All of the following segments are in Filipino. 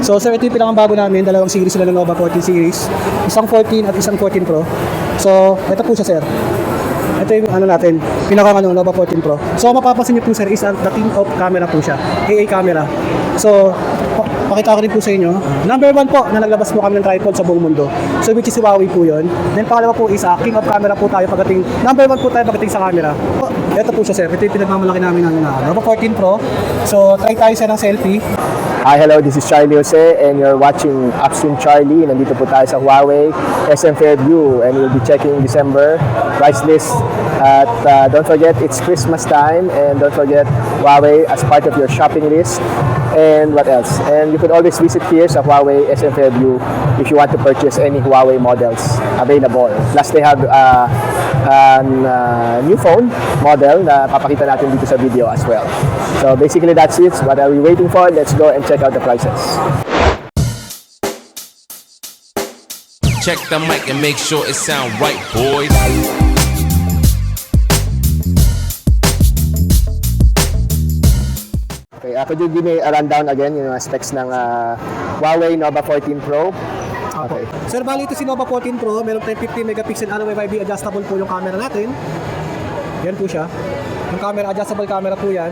So sir, ito yung pinakabago namin, dalawang series sila ng Nova 14 series. Isang 14 at isang 14 Pro. So, ito po siya sir. Ito yung ano natin, Nova 14 Pro. So mapapansin niyo po sir, is dating of camera po siya. AA camera. So, pakita ko rin po sa inyo. Number 1 po na naglabas po kami ng tripod sa buong mundo. So which is si Huawei po yun. Then pangalawa po is king of camera po tayo pagdating. Number 1 po tayo pagdating sa camera. Ito po siya sir. Ito yung pinagmamalaki namin ng Nova 14 Pro. So try tayo sir ng selfie. Hi, hello, this is Charlie Jose and you're watching Upstream Charlie. Nandito po tayo sa Huawei SM Fairview and we'll be checking December price list. At don't forget, it's Christmas time and don't forget Huawei as part of your shopping list. And what else? And you could always visit here sa Huawei SM Fairview if you want to purchase any Huawei models available. Plus they have new phone model na papakita natin dito sa video as well. So basically that's it. What are we waiting for? Let's go and check out the prices. Check the mic and make sure it sound right, boys. Okay, could you give me a rundown again yung specs ng Huawei Nova 14 Pro? Okay. Sir, bali ito si Nova 14 Pro. Meron tayong 50 megapixel ROI adjustable po yung camera natin. Yan po siya. Yung camera, adjustable camera po yan.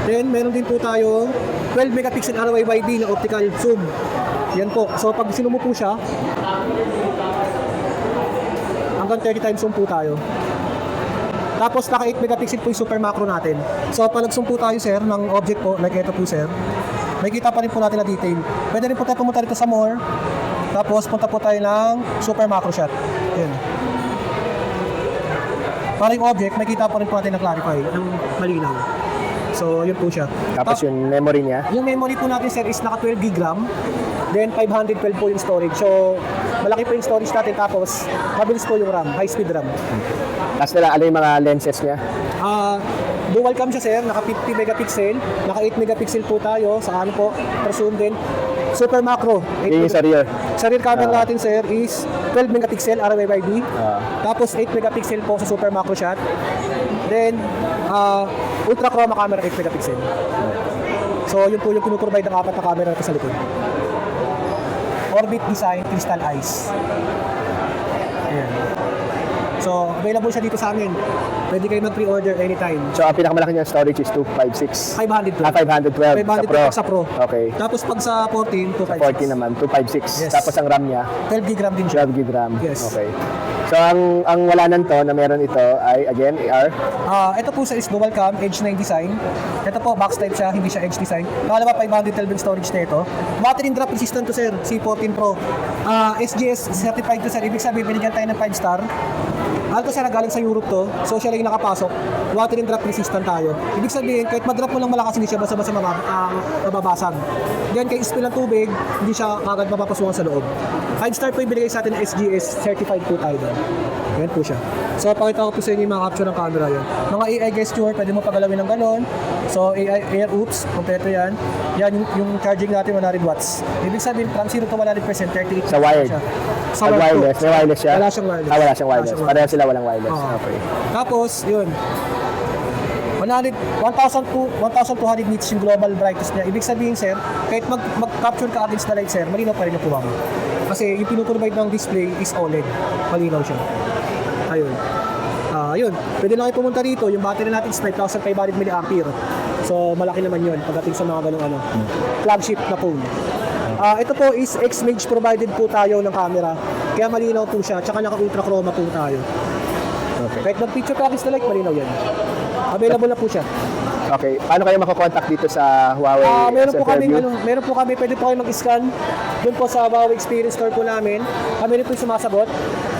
Then, meron din po tayo 12 megapixel ROI na optical zoom. Yan po. So, pag sinumo po siya, hanggang 30 times zoom po tayo. Tapos, naka 8 megapixel po yung super macro natin. So, pag nag-zoom po tayo, sir, ng object po, like ito po, sir, makikita pa rin po natin na detail. Pwede rin po tayo pumunta dito sa more. Tapos, punta po tayo ng super macro shot. Yan. Para yung object, makikita pa rin po natin na clarify, ng malinaw. So, yun po siya. Tapos yung memory niya. Yung memory po natin sir is naka 12 GB RAM. Then 512 po yung storage. So, malaki po yung storage natin tapos mabilis po yung RAM, high speed RAM. Tapos nila, ano yung mga lenses niya? Dual cam siya sir, naka 50 megapixel, naka 8 megapixel po tayo sa ano po, zoom din. Super macro. Yun yung sa rear. Sa rear camera natin sir is 12 megapixel ROID. Tapos 8 megapixel po sa super macro shot. Then ultra chroma camera 8 megapixel. So yun po yung pinuprovide ng apat na camera natin sa likod. Orbit design, crystal eyes. Ayan. So, available siya dito sa amin. Pwede kayo mag-pre-order anytime. So ang pinakamalaki niya storage is 256. 512. 512 512 sa Pro. Okay. Tapos pag sa 14, 256. 14 naman, 256. Yes. Tapos ang RAM niya, 12 GB RAM din siya. 12 GB RAM. Yes. Okay. So ang wala nanto na meron ito ay again AR. Ito po sa is dual cam, Edge 9 design. Ito po box type siya, hindi siya Edge design. Pangalawa 512 yung storage nito. Battery drop resistant to sir, C14 Pro. SGS certified to sir. Ibig sabihin binigyan tayo ng 5 star. Alto sir, galing sa Europe to. So siya lang yung nakapasok. Water and drop resistant tayo. Ibig sabihin kahit mag-drop mo lang malakas hindi siya basta-basta mababasag. Then kay spill ng tubig, hindi siya agad mapapasukan sa loob. 5 star po yung binigay sa atin ng SGS certified po tayo doon. Yan po siya. So pakita ko po sa inyo yung mga capture ng camera yun. Mga AI gesture, pwede mo pagalawin ng ganon. So AI air oops, kompleto yan. Yan yung charging natin 100 watts. Ibig sabihin from 0 to 100% 38 Sa wired. siya. Sa wireless. May wireless siya? Wala siyang wireless. Wala siyang wireless. Pareho sila walang wireless. Okay. Tapos, yun. 1,200 nits yung global brightness niya. Ibig sabihin, sir, kahit mag-capture ka against the light, sir, malinaw pa rin yung kuha mo. Kasi yung pinuprovide ng display is OLED. Malinaw siya. Ayun. Yun. Pwede lang kayo pumunta rito. Yung battery natin is 5,500 mAh. So, malaki naman yun pagdating sa mga ganung flagship na phone. Ito po is X-Mage provided po tayo ng camera. Kaya malinaw po siya. Tsaka naka-ultra chroma po tayo. Okay. Kahit mag-picture ka against the light, malinaw yan. Available na po siya. Okay. Paano kayo makakontakt dito sa Huawei? Meron po kami, pwede po kayo mag-scan doon po sa Huawei Experience Store po namin. Kami rin po yung sumasagot.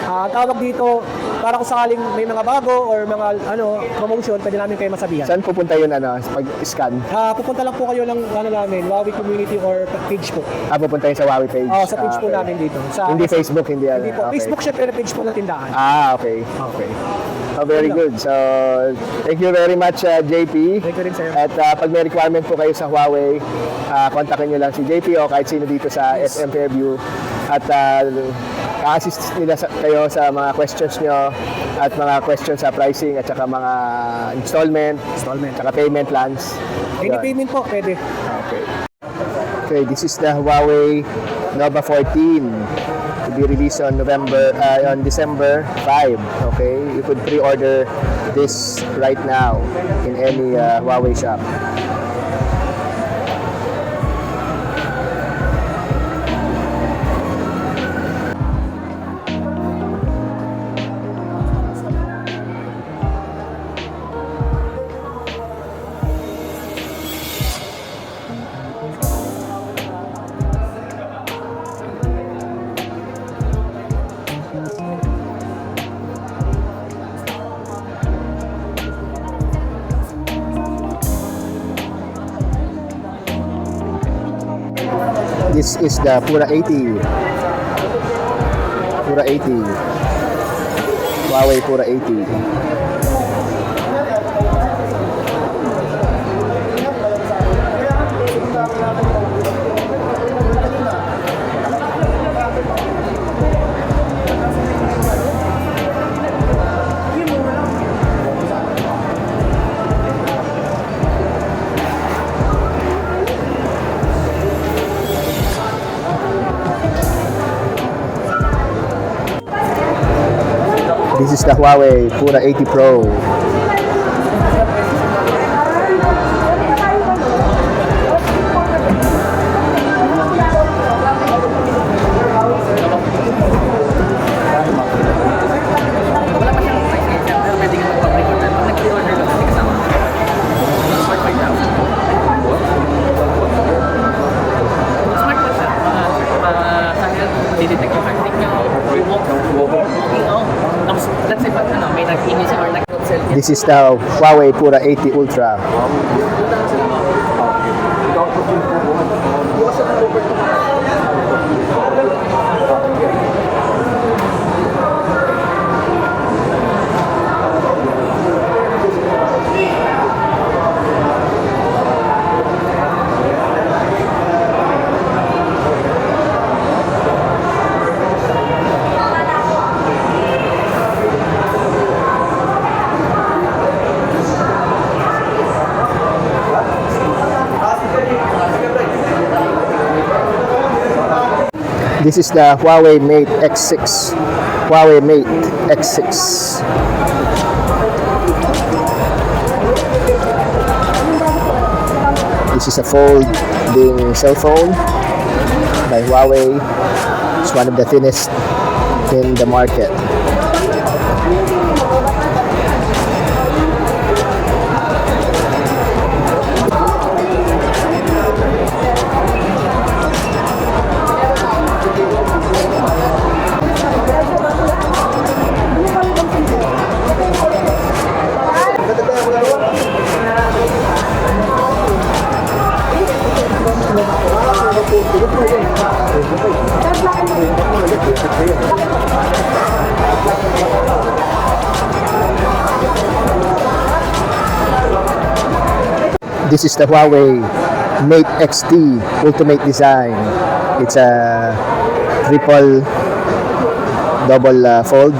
Tawag dito, para kung sakaling may mga bago or mga promotion, pwede namin kayo masabihan. Saan pupunta yun pag-scan? Pupunta lang po kayo ng namin, Huawei Community or page po. Pupunta yun sa Huawei page? Sa page po namin dito. Hindi Facebook, hindi po. Okay. Facebook siya, pero page po ng tindahan. Okay. Okay. Very good. So, thank you very much, JP. Thank you rin, sir. At pag may requirement po kayo sa Huawei, kontakin nyo lang si JP o kahit sino dito sa SM Fairview. At ka-assist nila kayo sa mga questions nyo at mga questions sa pricing at saka mga installment, saka payment plans. Any payment po, pwede. Okay. Okay, this is the Huawei Nova 14 to be released on December 5. Okay, you could pre-order this right now in any Huawei shop. This is the Pura 80. Pura 80. Huawei Pura 80. This is the Huawei Pura 80 Pro. This is the Huawei Pura 80 Ultra. This is the Huawei Mate X6. Huawei Mate X6. This is a folding cell phone by Huawei. It's one of the thinnest in the market. This is the Huawei Mate XT Ultimate Design. It's a triple double fold.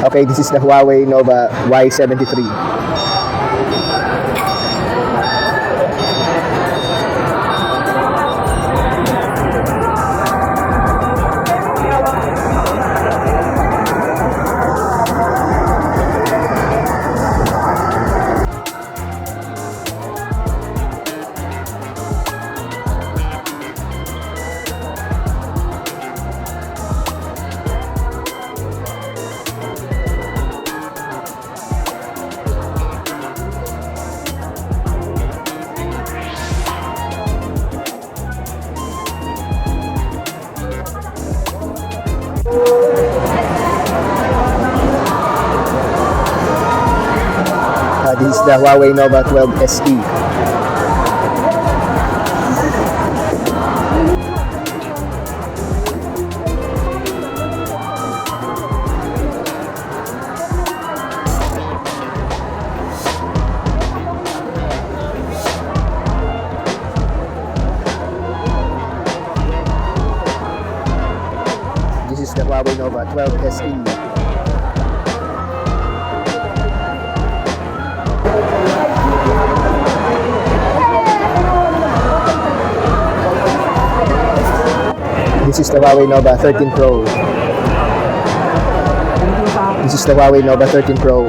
Okay, this is the Huawei Nova Y73. This is the Huawei Nova 12 SE. This is the Huawei Nova 12 SE. This is the Huawei Nova 13 Pro. This is the Huawei Nova 13 Pro.